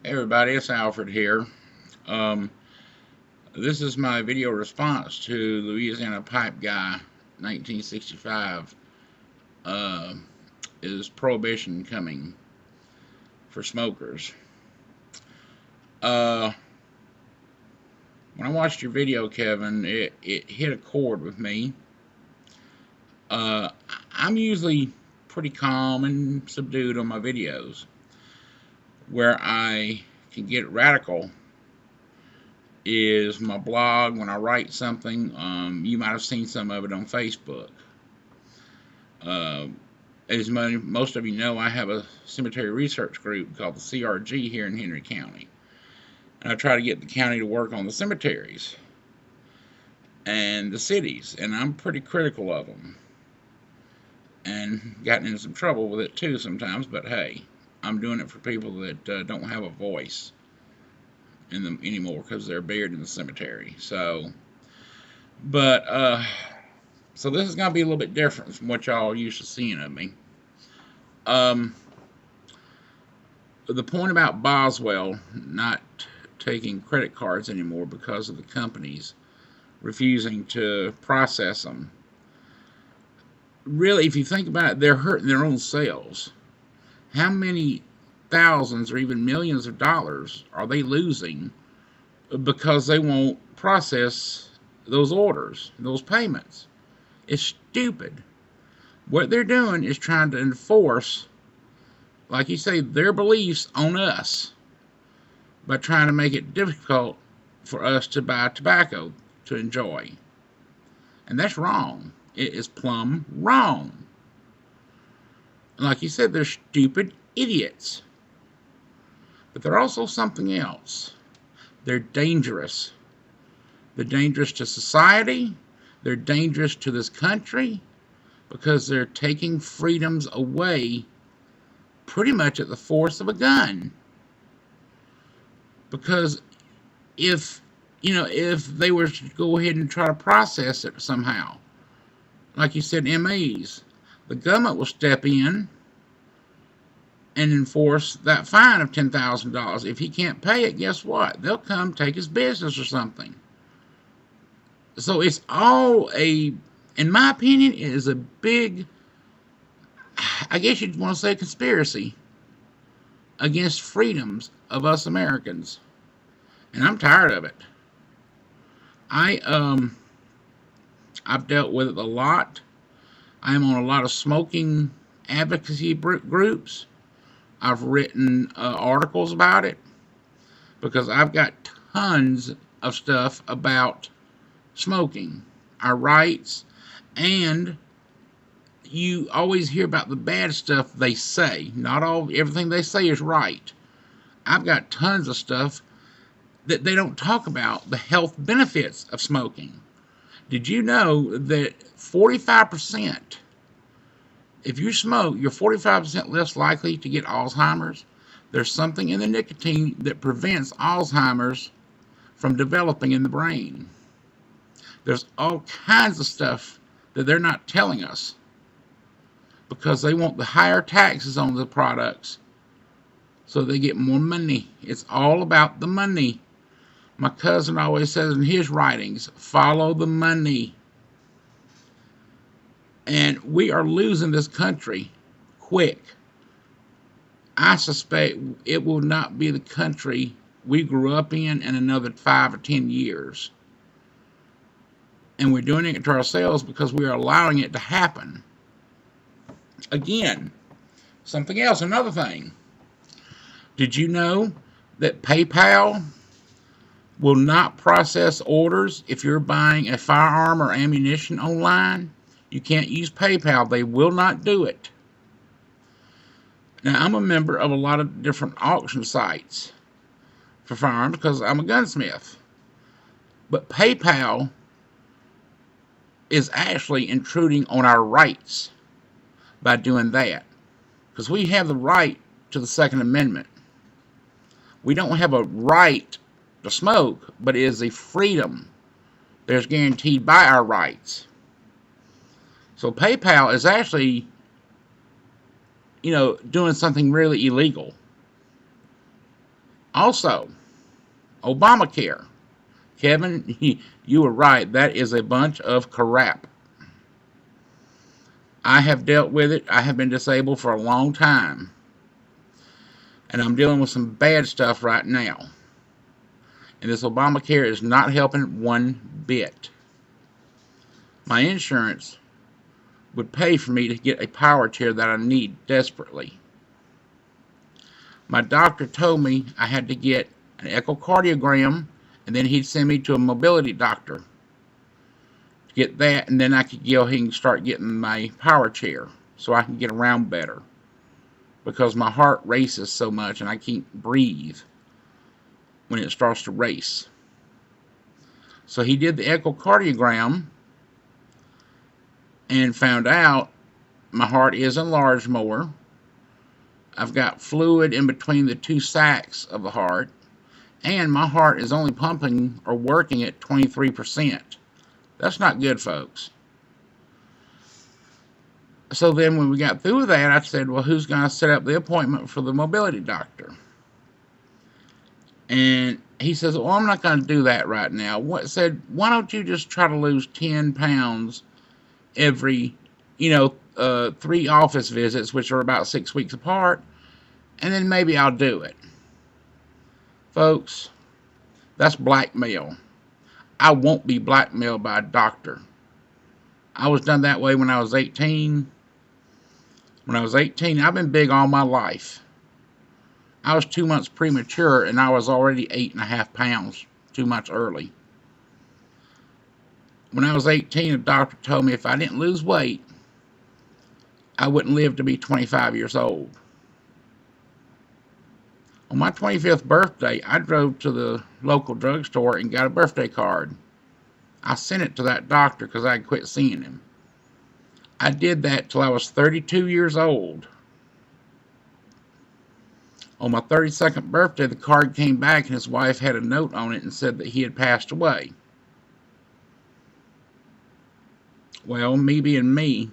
Hey everybody, it's Alfred here. Um, this is my video response to Louisiana Pipe Guy 1965. Uh, is prohibition coming for smokers? Uh, when I watched your video, Kevin, it hit a chord with me. Uh, I'm usually pretty calm and subdued on my videos. Where I can get radical is my blog. When I write something, you might have seen some of it on Facebook. Uh, as most of you know, I have a cemetery research group called the CRG here in Henry County. And I try to get the county to work on the cemeteries and the cities, and I'm pretty critical of them. And gotten into some trouble with it too sometimes, but hey, I'm doing it for people that don't have a voice in them anymore because they're buried in the cemetery. But so this is going to be a little bit different from what y'all used to seeing of me. The point about Boswell not taking credit cards anymore because of the companies refusing to process them. Really, if you think about it, they're hurting their own sales. How many thousands or even millions of dollars are they losing because they won't process those orders, those payments? It's stupid. What they're doing is trying to enforce, like you say, their beliefs on us by trying to make it difficult for us to buy tobacco to enjoy. And that's wrong. It is plumb wrong. Like you said, they're stupid idiots. But they're also something else. They're dangerous. They're dangerous to society. They're dangerous to this country because they're taking freedoms away pretty much at the force of a gun. Because if they were to go ahead and try to process it somehow, like you said, MAs, the government will step in and enforce that fine of $10,000. If he can't pay it, guess what? They'll come take his business or something. So it's all in my opinion, it is a big, I guess you'd want to say, conspiracy against freedoms of us Americans. And I'm tired of it. I've dealt with it a lot. I'm on a lot of smoking advocacy groups. I've written articles about it because I've got tons of stuff about smoking, our rights, and you always hear about the bad stuff they say. Not everything they say is right. I've got tons of stuff that they don't talk about, the health benefits of smoking. Did you know that 45%, if you smoke, you're 45% less likely to get Alzheimer's? There's something in the nicotine that prevents Alzheimer's from developing in the brain. There's all kinds of stuff that they're not telling us because they want the higher taxes on the products so they get more money. It's all about the money. My cousin always says in his writings, follow the money. And we are losing this country quick. I suspect it will not be the country we grew up in another 5 or 10 years. And we're doing it to ourselves because we are allowing it to happen. Again, something else, another thing. Did you know that PayPal will not process orders if you're buying a firearm or ammunition online? You can't use PayPal. They will not do it. Now, I'm a member of a lot of different auction sites for firearms because I'm a gunsmith. But PayPal is actually intruding on our rights by doing that. Because we have the right to the Second Amendment. We don't have a right to smoke, but it is a freedom that is guaranteed by our rights. So PayPal is actually, doing something really illegal. Also, Obamacare. Kevin, you were right. That is a bunch of crap. I have dealt with it. I have been disabled for a long time. And I'm dealing with some bad stuff right now. And this Obamacare is not helping one bit. My insurance would pay for me to get a power chair that I need desperately. My doctor told me I had to get an echocardiogram, and then he'd send me to a mobility doctor to get that, and then I could go ahead and start getting my power chair so I can get around better, because my heart races so much and I can't breathe when it starts to race. So he did the echocardiogram and found out my heart is enlarged more. I've got fluid in between the two sacs of the heart, and my heart is only pumping or working at 23%. That's not good, folks. So then when we got through with that, I said, well, who's going to set up the appointment for the mobility doctor? And he says, well, I'm not going to do that right now. Said, why don't you just try to lose 10 pounds every, 3 office visits, which are about 6 weeks apart, and then maybe I'll do it. Folks, that's blackmail. I won't be blackmailed by a doctor. I was done that way when I was 18. When I was 18, I've been big all my life. I was 2 months premature, and I was already 8.5 pounds 2 months early. When I was 18, a doctor told me if I didn't lose weight, I wouldn't live to be 25 years old. On my 25th birthday, I drove to the local drugstore and got a birthday card. I sent it to that doctor because I had quit seeing him. I did that till I was 32 years old. On my 32nd birthday, the card came back and his wife had a note on it and said that he had passed away. Well, me being me,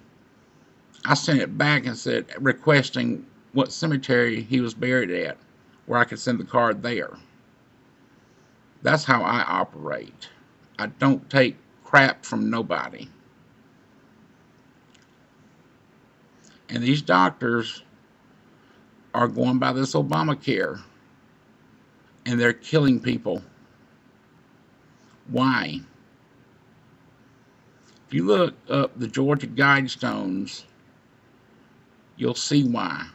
I sent it back and said, requesting what cemetery he was buried at, where I could send the card there. That's how I operate. I don't take crap from nobody. And these doctors are going by this Obamacare, and they're killing people. Why? If you look up the Georgia Guidestones, you'll see why.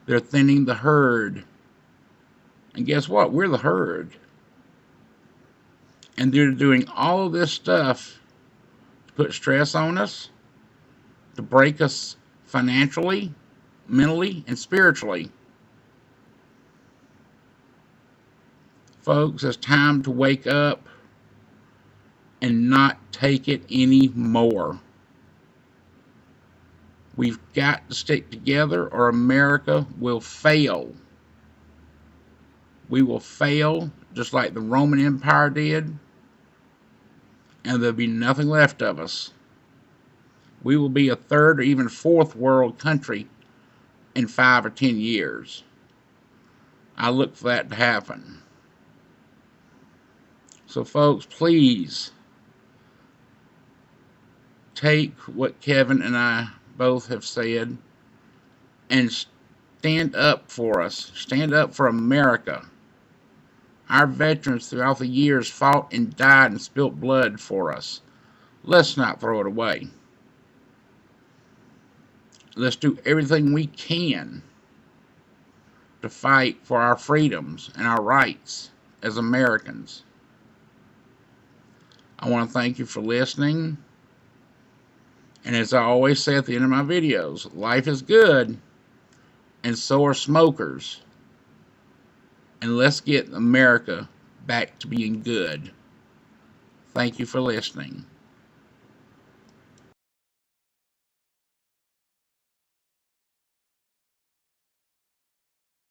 They're thinning the herd. And guess what? We're the herd. And they're doing all of this stuff to put stress on us, to break us financially, mentally, and spiritually. Folks, it's time to wake up and not take it anymore. We've got to stick together or America will fail. We will fail just like the Roman Empire did, and there'll be nothing left of us. We will be a third or even fourth world country in 5 or 10 years. I look for that to happen. So folks, please take what Kevin and I both have said and stand up for us. Stand up for America. Our veterans throughout the years fought and died and spilt blood for us. Let's not throw it away. Let's do everything we can to fight for our freedoms and our rights as Americans. I want to thank you for listening. And as I always say at the end of my videos, life is good, and so are smokers. And let's get America back to being good. Thank you for listening.